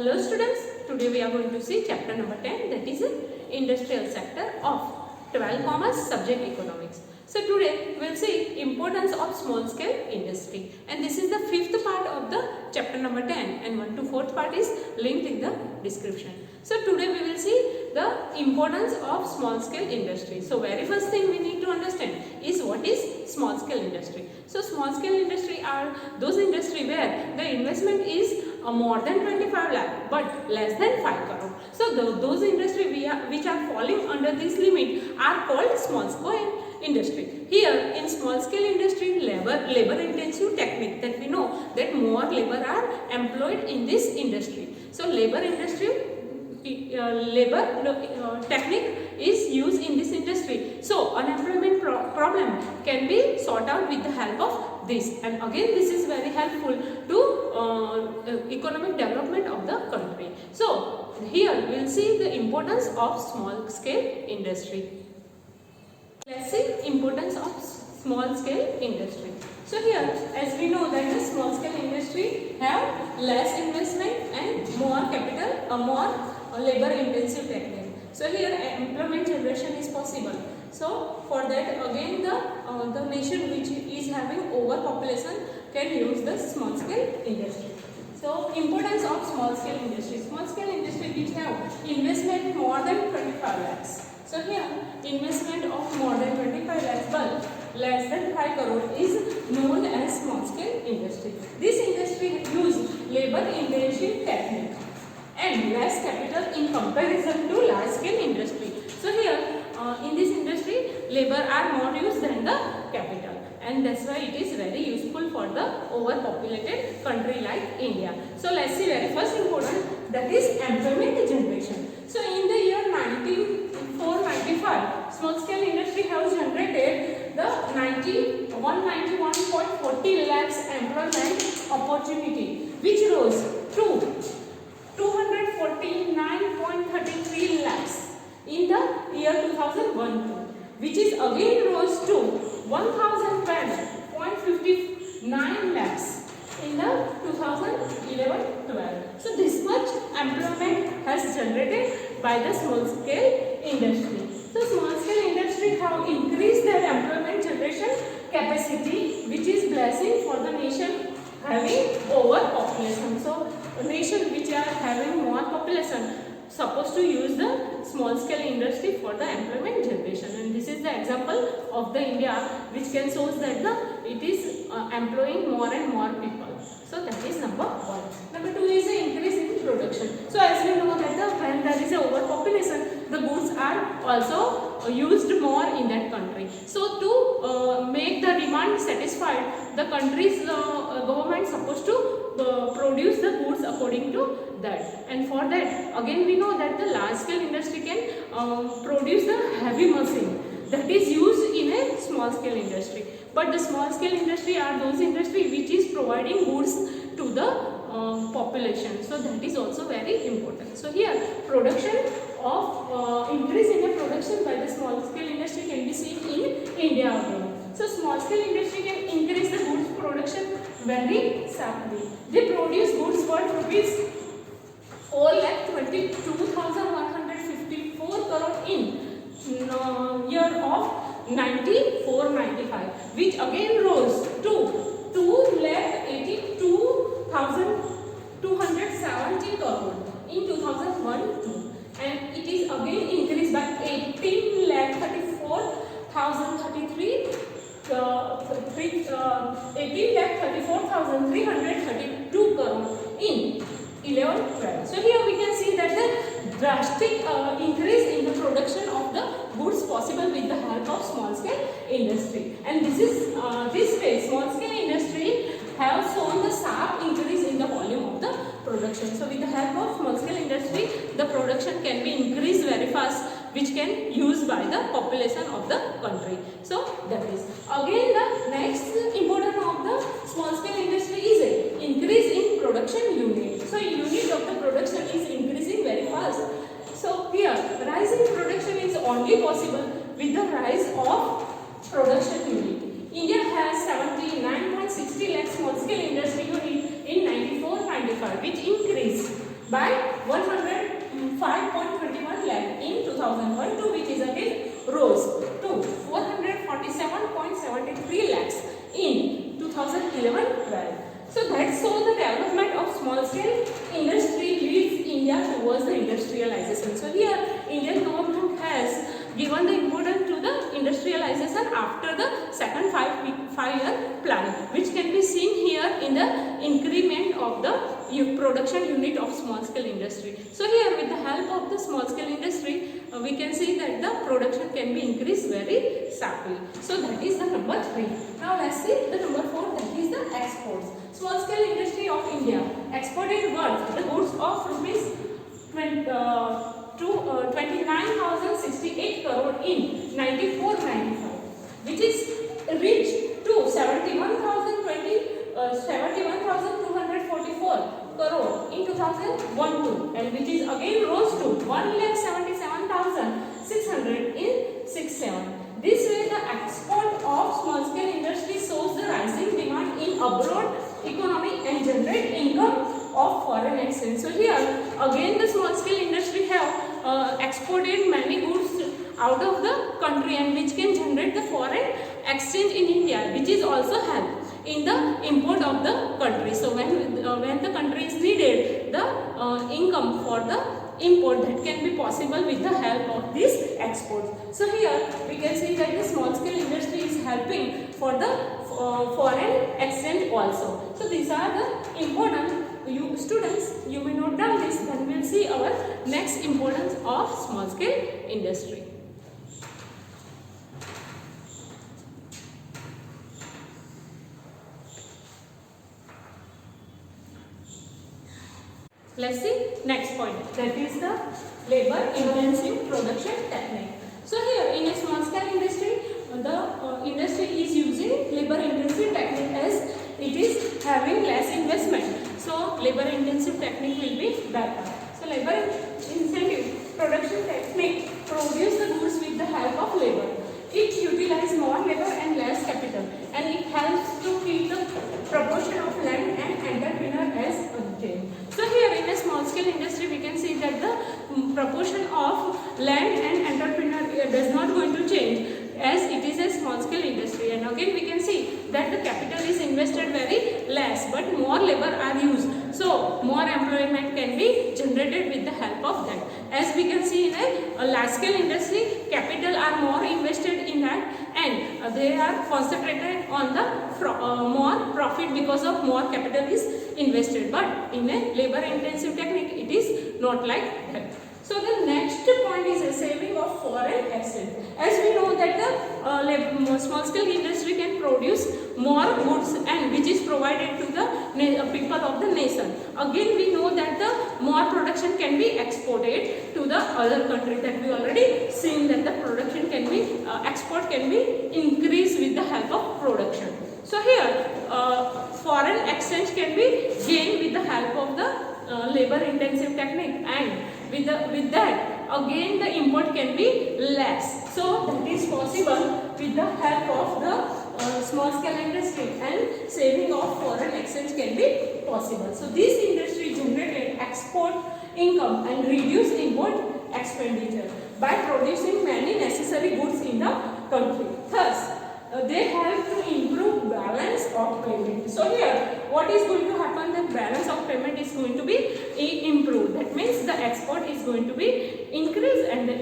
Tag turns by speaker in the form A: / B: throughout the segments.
A: Hello students, today we are going to see chapter number 10, that is industrial sector of 12 commerce subject economics. So today we will see importance of small scale industry, and this is the fifth part of the chapter number 10 and 1 to 4th part is linked in the description. So today we will see the importance of small scale industry. So very first thing we need to understand is what is small scale industry. So small scale industry are those industry where the investment is more than 25 lakh but less than 5 crore. So those industry which are falling under this limit are called small scale industry. Here in small scale industry, labor intensive technique, that we know that more labor are employed in this industry. So labor technique is used in this industry. So unemployment problem can be sorted out with the help of this, and again this is very helpful to economic development of the country. So here we will see the importance of small scale industry. Let's see importance of small scale industry. So here, as we know that the small scale industry have less investment and more capital, more labor intensive technique. So here employment generation is possible. So for that again the nation which is having overpopulation can use the small scale industry. So importance of small scale industry. Small scale industry which have investment more than 25 lakhs. So here investment of more than 25 lakhs but less than 5 crore is known as small scale industry. This industry use labor intensive technique and less capital in comparison to large scale industry. So here in this industry labor are more used than the capital, and that's why it is very useful for the overpopulated country like India. So let's see very first important, that is employment generation. So in the year 1994-95 small scale industry has generated the 191.40 lakhs employment opportunity, which rose to 249.33 lakhs in the year 2001, which is again rose to 1012.59 lakhs in the 2011-12. So this much employment has generated by the small scale industry. So small scale industry have increased their employment generation capacity, which is blessing for the nation having overpopulation. So a nation which are having more population supposed to use the small scale industry for the employment generation, and this is the example of the India which can show that it is employing more and more people. So that is number 1. Number 2 is the increase in production. So as we know that when there is a overpopulation, the goods are also used more in that country. So to make the demand satisfied, the country's government supposed to produce the goods according to that, and for that again we know that the large scale industry can produce the heavy machine that is used in a small scale industry. But the small scale industry are those industry which is providing goods to the population. So that is also very important. So here production of increase in the production by the small scale industry can be seen in India again. So small scale industry can increase the goods production very sharply. They produce goods worth rupees 4,22,154 crore in year of 94-95, which again rose to 2,82,270 crore in 2001-2, and it is again increased by 18,34,332 crore in 11-12. So here we can see that the drastic increase in the production of the goods possible with the help of small scale industry, and this is this way small scale industry have shown the sharp increase in the volume of the production. So with the help of small scale industry, the production can be increased very fast, which can used by the population of the country. So that is again the next important of the small scale industry is a increase in production unit. So unit of the production is increasing very fast. So here rise in production is only possible with the rise of production unit. India has 79.60 lakh small scale industry unit in 94-95, which increased by 105.21 lakh in 2001 to which is again rose to 447.73 lakhs in 2011-12. So that shows the development of small scale industry leads India towards the industrialization. So here Indian government has given the importance to the industrialization after the second five-year plan, which can be seen here in the increment of the production unit of small scale industry. So here with the help of the small scale industry, we can see that the production can be increased very sharply. So that is the number 3. Now let's see the number 4, that is the exports. Small scale industry of India exported worth the goods of rupees 29,068 crore in 94-95, which is reached to 71,244 crore in 2001-2, and which is again rose to 1,77,600 in 6-7. This way, the export of small scale industry shows the rising demand in abroad economy and generate income of foreign exchange. So here again the small scale industry have exported many goods out of the country, and which can generate the foreign exchange in India, which is also help in the import of the country. So when the country is needed, the income for the import that can be possible with the help of these exports. So here we can see that the small scale industry is helping for the foreign exchange also. So these are the important, you students, you may note down this, then we will see our next importance of small scale industry. Let's see next point, that is the labor intensive production technique. So here in a small scale industry, the industry is using labor intensive technique as it is having less investment. So labor intensive technique will be better. So labor intensive production technique produce the goods with the help of labor. It utilizes more labor and less capital, and it helps to keep the proportion of land and entrepreneur as unchanged. So here in a small scale industry, we can see that the proportion of land and entrepreneur does not going to change, as it is a small scale industry. And again we can see that the capital is invested very less, but more labor are used. So more employment can be generated with the help of that. As we can see in a large scale industry, capital are more invested in that, and they are concentrated on the more profit because of more capital is invested. But in a labor intensive technique, it is not like that. So the next point is a saving of foreign exchange. As we know that the small scale industry can produce more goods, and which is provided to the people of the nation. Again we know that the more production can be exported to the other country, that we already seen that the production can be export can be increased with the help of production. So here foreign exchange can be gained with the help of the labor intensive technique, and with that again the import can be less. So that is possible with the help of the small scale industry, and saving of foreign exchange can be possible. So this industry generated export income and reduced import expenditure by producing many necessary goods in the country. Thus they help to improve balance of payment. So here what is going to happen, the balance of payment is going to be improved. That means the export is going to be increased and the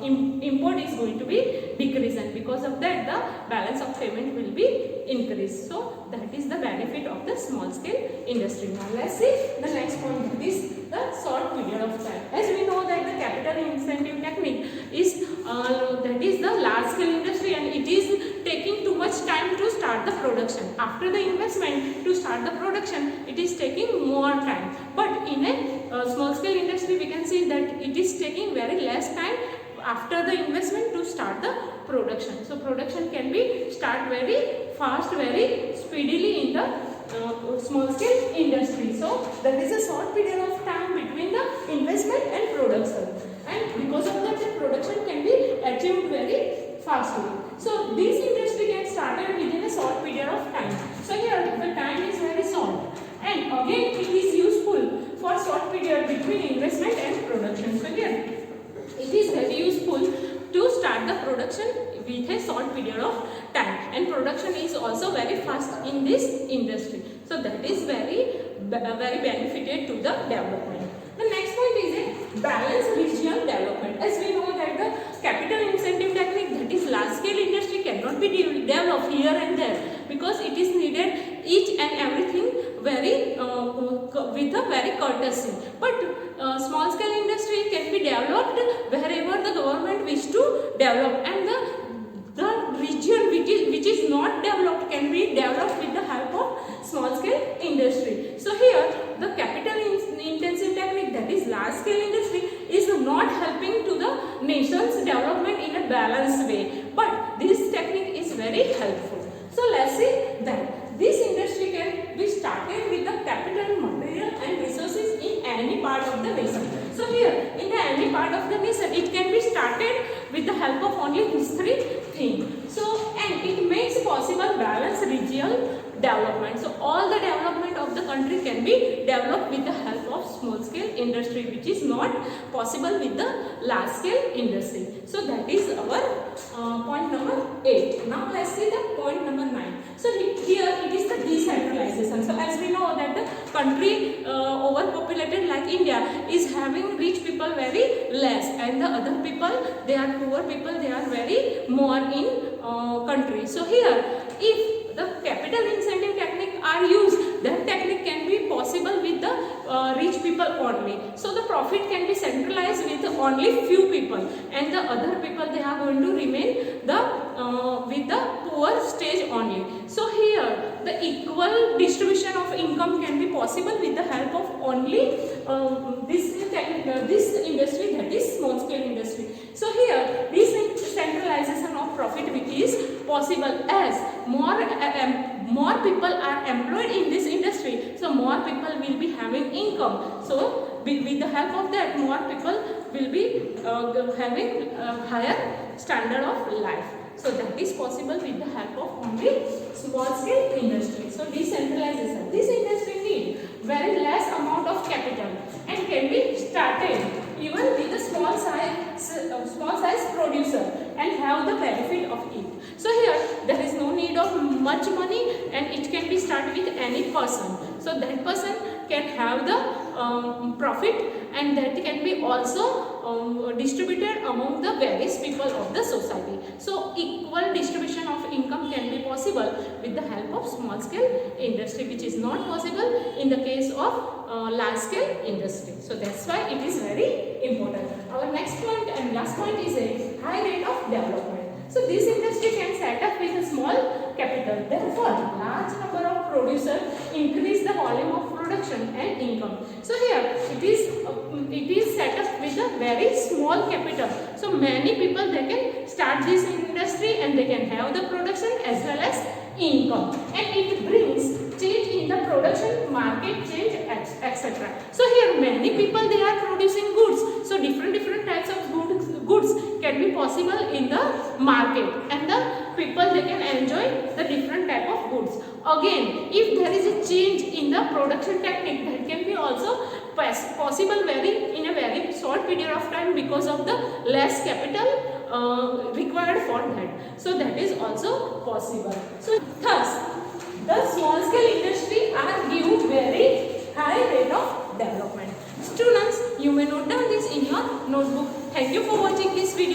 A: import is going to be decreased, and because of that the balance of payment will be increased. So that is the benefit of the small scale industry. Now let's see the next point, that is the short period of time. As we know that the capital incentive technique is that is the large scale industry, and it is taking too much time to start the production. After the investment to start the production, it is taking more time. But in a small scale industry, we can see that it is taking very less time after the investment to start the production. So production can be start very fast, very speedily in the small scale industry. So there is a short period of time between the investment and production, and because of that the production can be achieved very fastly. So this industry can started within a short period of time. So here the time is very short, and again it is useful for short period production with a short period of time, and production is also very fast in this industry. So that is very benefited to the development. The next point is a balanced regional development. As we know that the capital incentive technique, that is large scale industry, cannot be developed here and there, because it is needed each and everything very with a very courtesy. But small scale industry can be developed wherever the government wish to develop, and the region which is not developed can be developed with the help of small scale industry. So here the capital intensive technique, that is large scale industry, is not helping to the nation's development in a balanced way, but this technique is very helpful. So let's see that this industry can be started with the capital, material and resources in any part of the nation. So here in any part of the nation it can be started with the help of only these three things. So and it makes possible balanced regional development. So all the development of the country can be developed with the help of small scale industry, which is not possible with the large scale industry. So that is our point number 8. Now let's see the point number 9. So here it is the decentralization. So as we know that the country overpopulated like India is having rich people very less, and the other people, they are poor people, they are very more in country. So here if the capital incentive technique are used, that technique can be possible with the rich people only. So the profit can be centralized with only few people, and the other people, they are going to remain with the poor stage only. So here the equal distribution of income can be possible with the help of only this industry, that is small scale industry. So here this centralization of profit which is possible, as more people are employed in this industry, so more people will be having income. So with the help of that, more people will be having higher standard of life. So that is possible with the help of only small scale industry. So decentralization, this industry need very less amount of capital and can be started even with a small size producer and have the benefit of it. So here there is no need of much money, and it can be started with any person. So that person can have the profit, and that can be also distributed among the various people of the society. So equal distribution of income can be possible with the help of small scale industry, which is not possible in the case of large scale industry. So that's why it is very important. Our next point and last point is a high rate of development. So this industry can set up with a small capital. Therefore, large number of producers increase the volume of production and income. So here it is set up with a very small capital. So many people, they can start this industry and they can have the production as well as income, and it brings change in the production, market change, etc. So here many people, they are producing goods. So different types of goods can be possible in the market, and the people, they can enjoy the different type of goods. Again, if there is a change in the production technique, that can be also possible in a very short period of time because of the less capital required for that. So that is also possible. So thus the small scale industry are given very high rate of development. Students, you may note down this in your notebook. Thank you for watching this video.